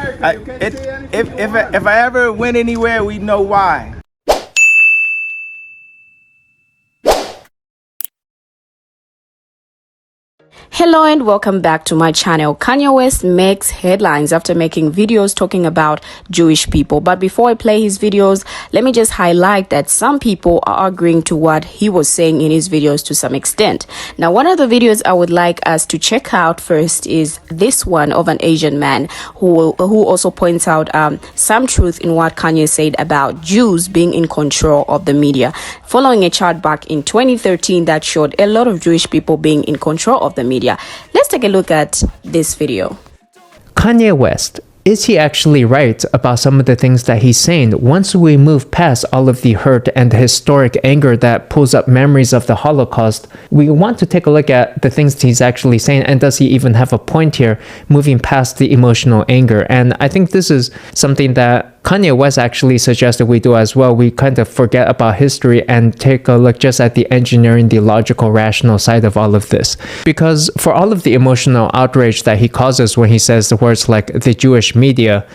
If I ever went anywhere, we know why. Hello and welcome back to my channel. Kanye West makes headlines after making videos talking about Jewish people. But before I play his videos, let me just highlight that some people are agreeing to what he was saying in his videos to some extent. Now, one of the videos I would like us to check out first is this one of an Asian man who also points out some truth in what Kanye said about Jews being in control of the media, following a chart back in 2013 that showed a lot of Jewish people being in control of the media. Let's take a look at this video. Kanye West, is he actually right about some of the things that he's saying once we move past all of the hurt and historic anger that pulls up memories of the Holocaust? We want to take a look at the things he's actually saying, and does he even have a point here, moving past the emotional anger? And I think this is something that Kanye West actually suggested we do as well. We kind of forget about history and take a look just at the engineering, the logical, rational side of all of this. Because for all of the emotional outrage that he causes when he says the words like the Jewish media,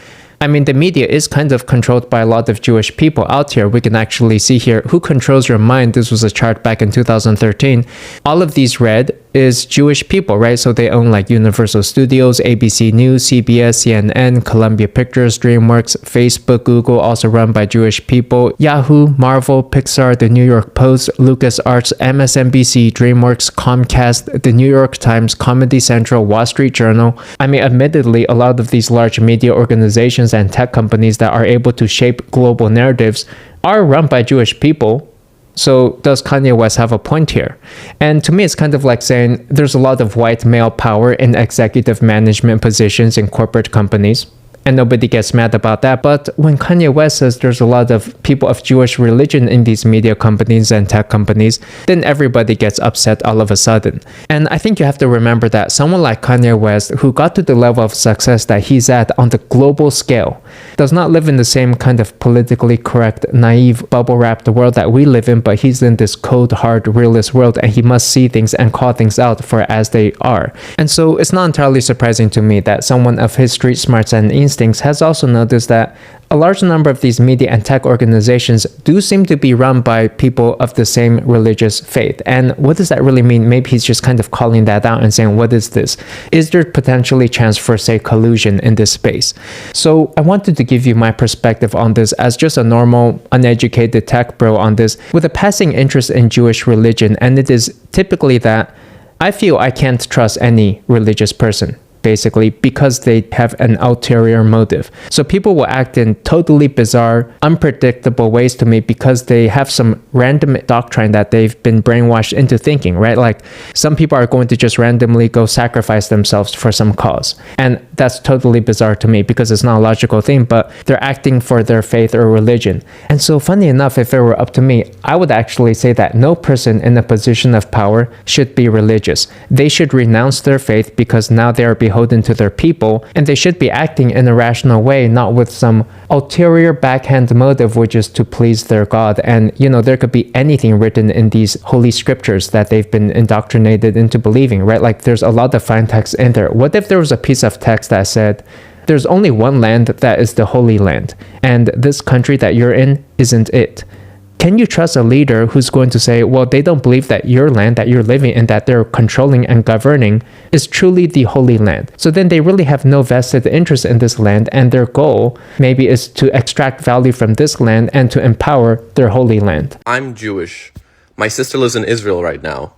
I mean, the media is kind of controlled by a lot of Jewish people out here. We can actually see here who controls your mind. This was a chart back in 2013. All of these red is Jewish people, right? So they own like Universal Studios, ABC News, CBS, CNN, Columbia Pictures, DreamWorks, Facebook, Google, also run by Jewish people, Yahoo, Marvel, Pixar, the New York Post, LucasArts, MSNBC, DreamWorks, Comcast, the New York Times, Comedy Central, Wall Street Journal. I mean, admittedly, a lot of these large media organizations and tech companies that are able to shape global narratives are run by Jewish people. So does Kanye West have a point here? And to me, it's kind of like saying there's a lot of white male power in executive management positions in corporate companies, and nobody gets mad about that. But when Kanye West says there's a lot of people of Jewish religion in these media companies and tech companies, then everybody gets upset all of a sudden. And I think you have to remember that someone like Kanye West, who got to the level of success that he's at on the global scale, does not live in the same kind of politically correct, naive, bubble-wrapped world that we live in, but he's in this cold, hard, realist world, and he must see things and call things out for as they are. And so it's not entirely surprising to me that someone of his street smarts and instincts has also noticed that a large number of these media and tech organizations do seem to be run by people of the same religious faith. And what does that really mean? Maybe he's just kind of calling that out and saying, what is this? Is there potentially chance for, say, collusion in this space? So I wanted to give you my perspective on this as just a normal, uneducated tech bro on this with a passing interest in Jewish religion. And it is typically that I feel I can't trust any religious person, basically, because they have an ulterior motive. So people will act in totally bizarre, unpredictable ways to me because they have some random doctrine that they've been brainwashed into thinking, right? Like some people are going to just randomly go sacrifice themselves for some cause. And that's totally bizarre to me because it's not a logical thing, but they're acting for their faith or religion. And so funny enough, if it were up to me, I would actually say that no person in a position of power should be religious. They should renounce their faith because now they are beholden to their people, and they should be acting in a rational way, not with some ulterior backhand motive, which is to please their God. And you know, there could be anything written in these holy scriptures that they've been indoctrinated into believing, right? Like there's a lot of fine text in there. What if there was a piece of text that said there's only one land that is the Holy Land, and this country that you're in isn't it? Can you trust a leader who's going to say, well, they don't believe that your land that you're living in, that they're controlling and governing, is truly the Holy Land? So then they really have no vested interest in this land, and their goal maybe is to extract value from this land and to empower their Holy Land. I'm Jewish. My sister lives in Israel right now.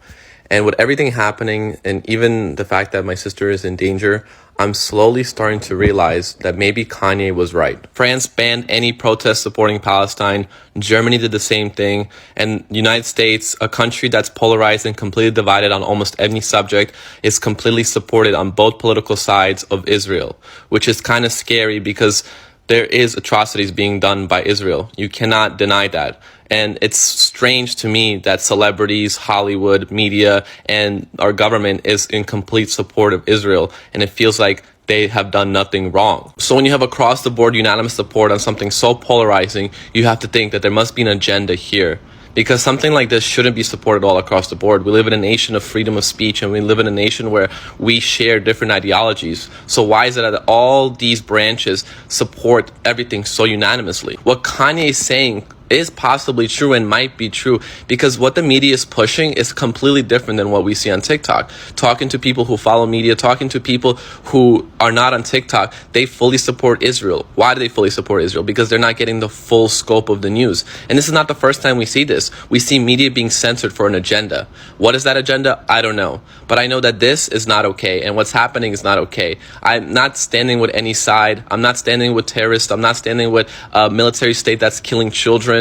And with everything happening, and even the fact that my sister is in danger, I'm slowly starting to realize that maybe Kanye was right. France banned any protest supporting Palestine. Germany did the same thing. And the United States, a country that's polarized and completely divided on almost any subject, is completely supported on both political sides of Israel, which is kind of scary because there is atrocities being done by Israel. You cannot deny that. And it's strange to me that celebrities, Hollywood, media, and our government is in complete support of Israel. And it feels like they have done nothing wrong. So when you have across the board unanimous support on something so polarizing, you have to think that there must be an agenda here. because something like this shouldn't be supported all across the board. We live in a nation of freedom of speech, and we live in a nation where we share different ideologies. So why is it that all these branches support everything so unanimously? What Kanye is saying is possibly true and might be true, because what the media is pushing is completely different than what we see on TikTok. Talking to people who follow media, talking to people who are not on TikTok, they fully support Israel. Why do they fully support Israel? Because they're not getting the full scope of the news. And this is not the first time we see this. We see media being censored for an agenda. What is that agenda? I don't know. But I know that this is not okay, and what's happening is not okay. I'm not standing with any side. I'm not standing with terrorists. I'm not standing with a military state that's killing children.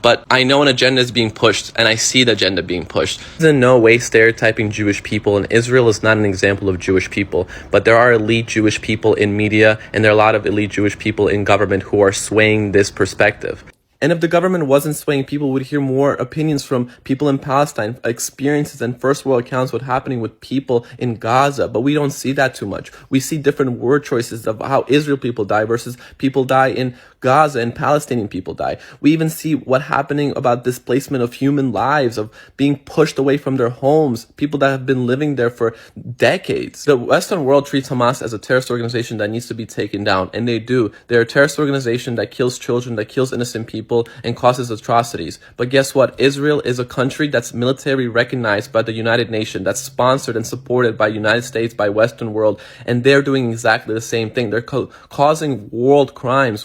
But I know an agenda is being pushed, and I see the agenda being pushed. This is in no way stereotyping Jewish people, and Israel is not an example of Jewish people. But there are elite Jewish people in media, and there are a lot of elite Jewish people in government who are swaying this perspective. And if the government wasn't swaying, people would hear more opinions from people in Palestine, experiences and first world accounts what's happening with people in Gaza. But we don't see that too much. We see different word choices of how Israel people die versus people die in Gaza and Palestinian people die. We even see what happening about displacement of human lives, of being pushed away from their homes, people that have been living there for decades. The Western world treats Hamas as a terrorist organization that needs to be taken down, and they do. They're a terrorist organization that kills children, that kills innocent people, and causes atrocities. But guess what? Israel is a country that's military recognized by the United Nations, that's sponsored and supported by United States, by Western world, and they're doing exactly the same thing. They're causing world crimes,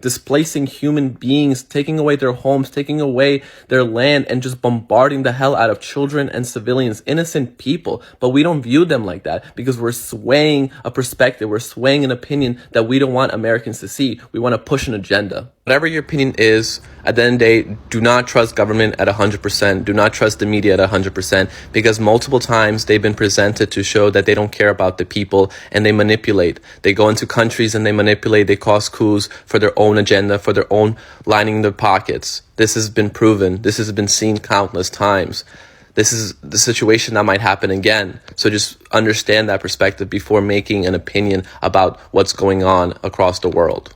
displacing human beings, taking away their homes, taking away their land, and just bombarding the hell out of children and civilians, innocent people. But we don't view them like that because we're swaying a perspective, we're swaying an opinion that we don't want Americans to see. We want to push an agenda. Whatever your opinion is, at the end of the day, do not trust government at 100%. Do not trust the media at 100%, because multiple times they've been presented to show that they don't care about the people, and they manipulate. They go into countries and they manipulate. They cause coups for their own agenda, for their own lining their pockets. This has been proven. This has been seen countless times. This is the situation that might happen again. So just understand that perspective before making an opinion about what's going on across the world.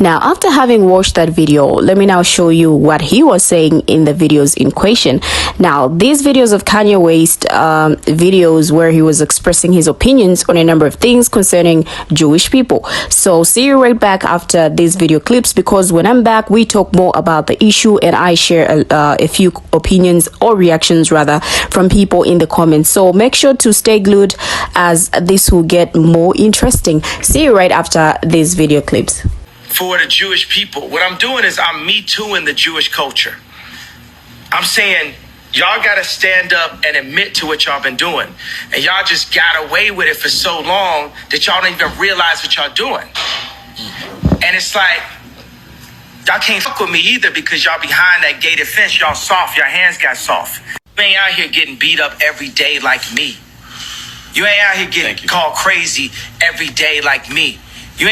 Now, after having watched that video, let me now show you what he was saying in the videos in question. Now, these videos of Kanye West, videos where he was expressing his opinions on a number of things concerning Jewish people. So see you right back after these video clips, because when I'm back, we talk more about the issue and I share a few opinions or reactions rather from people in the comments. So make sure to stay glued, as this will get more interesting. See you right after these video clips. For the Jewish people, what I'm doing is I'm me tooing the Jewish culture. I'm saying y'all got to stand up and admit to what y'all been doing. And y'all just got away with it for so long that y'all don't even realize what y'all doing. And it's like, y'all can't fuck with me either, because y'all behind that gated fence, y'all soft, your hands got soft. You ain't out here getting beat up every day like me. You ain't out here getting called crazy every day like me.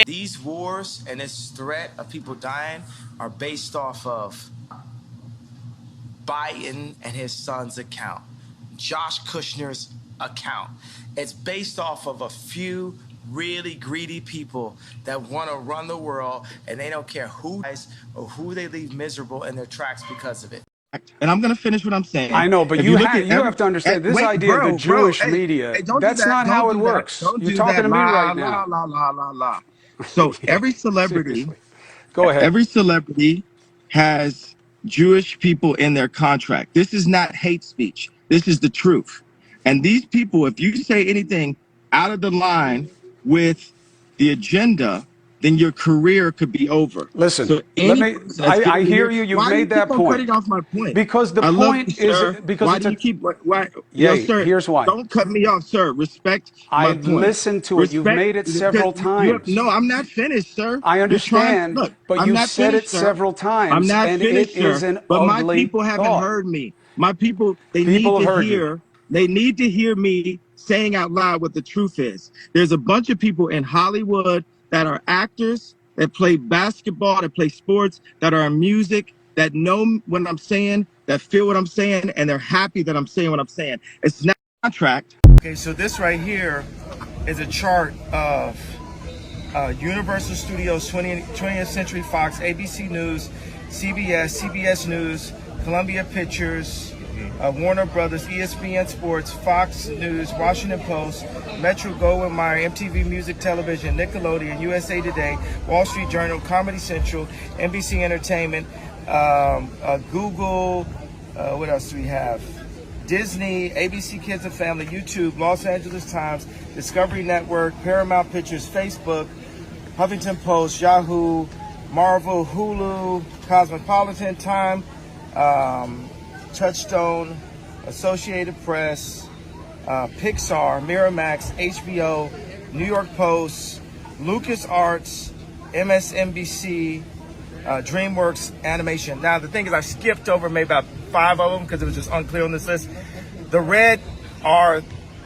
These wars and this threat of people dying are based off of Biden and his son's account, Josh Kushner's account. It's based off of a few really greedy people that want to run the world, and they don't care who dies or who they leave miserable in their tracks because of it. And I'm going to finish what I'm saying. I know, but you have to understand this idea of the Jewish media. That's not how it works. You're talking to me right now. So every celebrity, go ahead. Every celebrity has Jewish people in their contract. This is not hate speech. This is the truth. And these people, if you say anything out of the line with the agenda, then your career could be over. Listen, so I hear you. You've made that point. Cutting off my point. Because the point is because why do you keep? Why? Yeah, sir, here's why. Don't cut me off, sir. Respect my point. I've listened to it. You've made it several times. No, I'm not finished, sir. I understand, but you said it several times. I'm not finished, sir. But my people haven't heard me. My people, they need to hear. They need to hear me saying out loud what the truth is. There's a bunch of people in Hollywood that are actors, that play basketball, that play sports, that are in music, that know what I'm saying, that feel what I'm saying, and they're happy that I'm saying what I'm saying. It's not a contract. Okay, so this right here is a chart of Universal Studios, 20th Century Fox, ABC News, CBS, CBS News, Columbia Pictures, Warner Brothers, ESPN Sports, Fox News, Washington Post, Metro Goldwyn Mayer, MTV Music Television, Nickelodeon, USA Today, Wall Street Journal, Comedy Central, NBC Entertainment, Google, what else do we have? Disney, ABC Kids and Family, YouTube, Los Angeles Times, Discovery Network, Paramount Pictures, Facebook, Huffington Post, Yahoo, Marvel, Hulu, Cosmopolitan, Time, Touchstone, Associated Press, Pixar, Miramax, HBO, New York Post, LucasArts, MSNBC, DreamWorks Animation. Now, the thing is, I skipped over maybe about 5 of them because it was just unclear on this list. The red are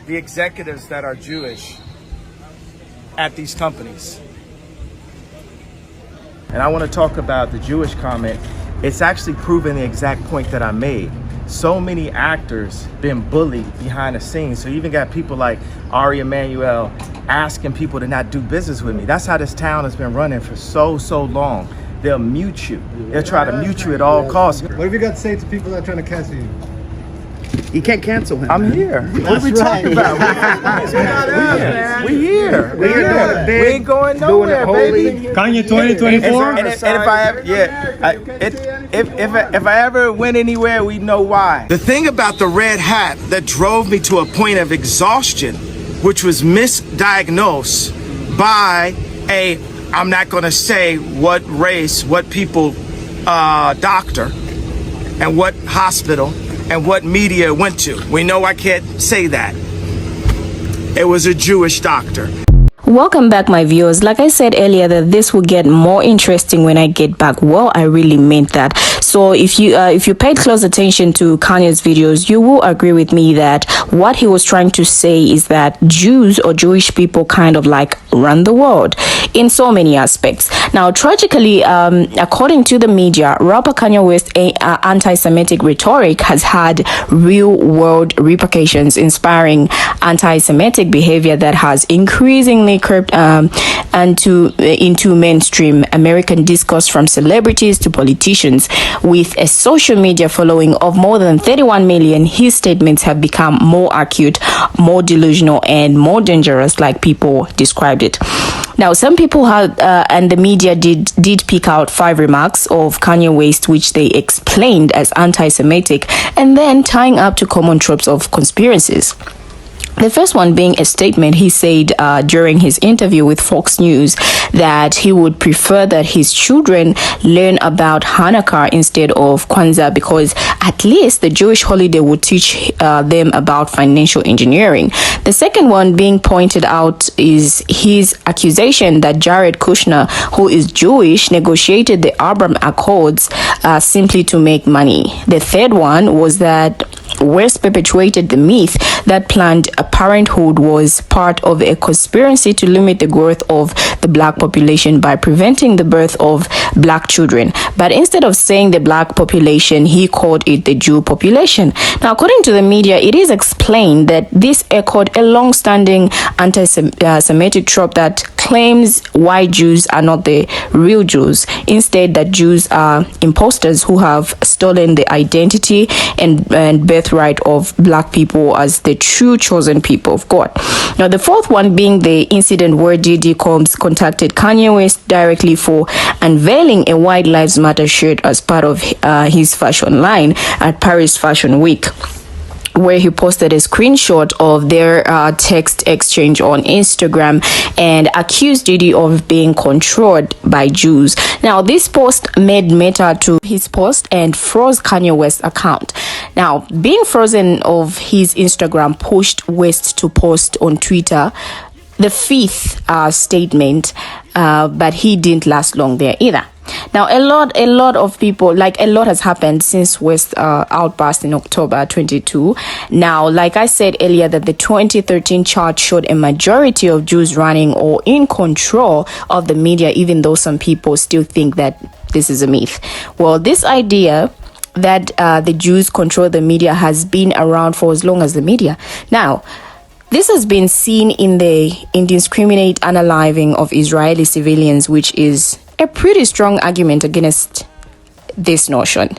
the executives that are Jewish at these companies. And I want to talk about the Jewish comment. It's actually proving the exact point that I made. So many actors been bullied behind the scenes. So you even got people like Ari Emanuel asking people to not do business with me. That's how this town has been running for so long. They'll mute you. They'll try to mute you at all costs. What have you got to say to people that are trying to cancel you? You can't cancel him. I'm here. What are we talking about? We here. We ain't going nowhere, baby. Kanye 2024. And if I ever went anywhere, we know why. The thing about the red hat that drove me to a point of exhaustion, which was misdiagnosed by I'm not going to say what race, what people, doctor, and what hospital, and what media it went to. We know I can't say that. It was a Jewish doctor. Welcome back, my viewers. Like I said earlier, that this will get more interesting when I get back. Well, I really meant that. So if you paid close attention to Kanye's videos, you will agree with me that what he was trying to say is that Jews or Jewish people kind of like run the world in so many aspects. Now, tragically, according to the media, rapper Kanye West's anti-Semitic rhetoric has had real-world repercussions, inspiring anti-Semitic behavior that has increasingly crept into mainstream American discourse, from celebrities to politicians. With a social media following of more than 31 million, his statements have become more acute, more delusional, and more dangerous, like people described it. Now, some people had, and the media did pick out 5 remarks of Kanye West, which they explained as anti-Semitic, and then tying up to common tropes of conspiracies. The first one being a statement he said during his interview with Fox News that he would prefer that his children learn about Hanukkah instead of Kwanzaa, because at least the Jewish holiday would teach them about financial engineering. The second one being pointed out is his accusation that Jared Kushner, who is Jewish, negotiated the Abraham Accords simply to make money. The third one was that West perpetuated the myth that Planned Parenthood was part of a conspiracy to limit the growth of the black population by preventing the birth of black children. But instead of saying the black population, he called it the Jew population. Now, according to the media, it is explained that this echoed a long-standing anti-Semitic trope that claims white Jews are not the real Jews. Instead, that Jews are imposters who have stolen the identity and birthright of black people as the true chosen people of God. Now, the fourth one being the incident where Diddy Combs contacted Kanye West directly for unveiling a White Lives Matter shirt as part of his fashion line at Paris Fashion Week, where he posted a screenshot of their text exchange on Instagram and accused Diddy of being controlled by Jews. Now, this post made Meta to his post and froze Kanye West's account. Now, being frozen of his Instagram pushed West to post on Twitter the fifth statement, but he didn't last long there either. Now, a lot of people, like a lot has happened since West outburst in October 22. Now, like I said earlier, that the 2013 chart showed a majority of Jews running or in control of the media, even though some people still think that this is a myth. Well, this idea that the Jews control the media has been around for as long as the media. Now, this has been seen in the indiscriminate unaliving of Israeli civilians, which is a pretty strong argument against this notion.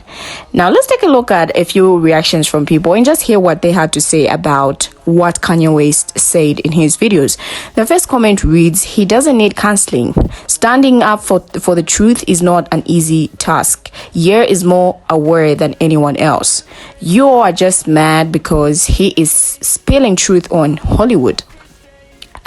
Now let's take a look at a few reactions from people and just hear what they had to say about what Kanye West said in his videos. The first comment reads, he doesn't need counseling. Standing up for the truth is not an easy task. Ye is more aware than anyone else. You are just mad because he is spilling truth on Hollywood.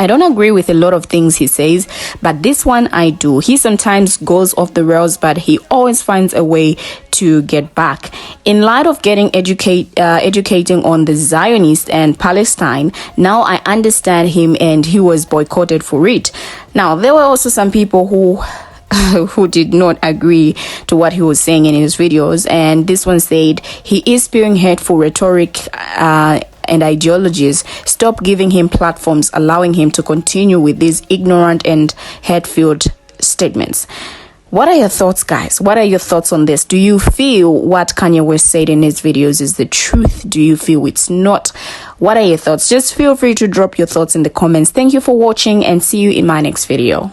I don't agree with a lot of things he says, but this one I do. He sometimes goes off the rails, but he always finds a way to get back. In light of getting educating on the Zionists and Palestine, now I understand him, and he was boycotted for it. Now, there were also some people who did not agree to what he was saying in his videos, and this one said he is spewing hateful rhetoric and ideologies. Stop giving him platforms, allowing him to continue with these ignorant and hate-filled statements. What are your thoughts, guys? What are your thoughts on this? Do you feel what Kanye West said in his videos is the truth? Do you feel it's not? What are your thoughts? Just feel free to drop your thoughts in the comments. Thank you for watching, and see you in my next video.